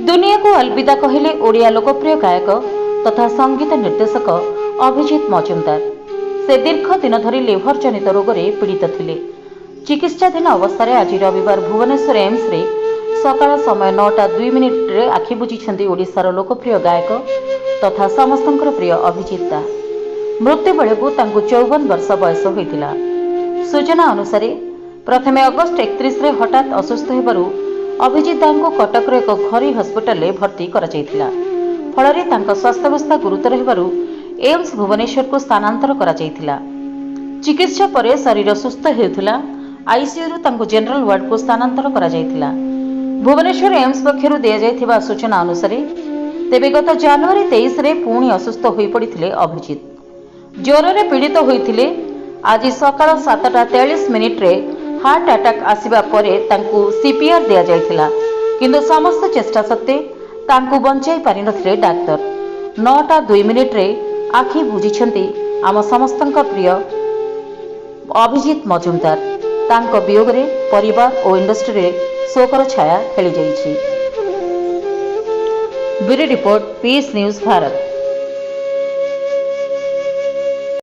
दुनिया को अलविदा कहले ओडिया लोकप्रिय गायक तथा संगीत निर्देशक अभिजीत मजुमदार। से दीर्घ दिन धरी लिभर जनित रोग में पीड़ित थिले। चिकित्साधीन अवस्था आज रविवार भुवनेश्वर एम्स रे सकाळ समय 9:02 रे आखि बुझिछन्ती ओडिशार लोकप्रिय गायक तथा समस्तंकर प्रिय अभिजीत दा। मृत्यु बेलू 54 वर्ष बयस होइतिला। सूचना अनुसार प्रथमे अगस्त 31 रे हठात असुस्थ हेबारु अभिजीत दास को कटक एक घरोई हस्पिटाल में भर्ती करा जायतिला। फଳରେ ତାଙ୍କ ସ୍ୱାସ୍ଥ୍ୟାବସ୍ଥା ଗୁରୁତର ହେବାରୁ ଏମ୍ସ ଭୁବନେଶ୍ୱରକୁ ସ୍ଥାନାନ୍ତର କରାଯାଇଥିଲା। ଚିକିତ୍ସା ପରେ ଶରୀର ସୁସ୍ଥ ହେଉଥିଲା। ଆଇସିୟୁରୁ ତାଙ୍କୁ ଜେନେରାଲ ୱାର୍ଡକୁ ସ୍ଥାନାନ୍ତର କରାଯାଇଥିଲା। ଭୁବନେଶ୍ୱର ଏମ୍ସ ପକ୍ଷରୁ ଦିଆଯାଇଥିବା ସୂଚନା ଅନୁସାରେ ତେବେ ଗତ ଜାନୁଆରୀ 23 ରେ ପୁଣି ଅସୁସ୍ଥ ହୋଇପଡ଼ିଥିଲେ ଅଭିଜିତ। ଜ୍ୱରରେ ପୀଡ଼ିତ ହୋଇଥିଲେ। ଆଜି ସକାଳ 7:43 ରେ हार्ट अटैक आसिबा परे तांकु सीपीआर दिया जायतिला, किंतु समस्त चेष्टा सत्ते तांकु बंचाई पारि नथिले डाक्टर। 9:02 रे आखि बुझिछन्ती आम समस्तंक प्रिय अभिजीत मजुमदार। तांको वियोग रे परिवार और इंडस्ट्री रे शोकर छाया खेली जाइछि। Bureau report, peace news Bharat.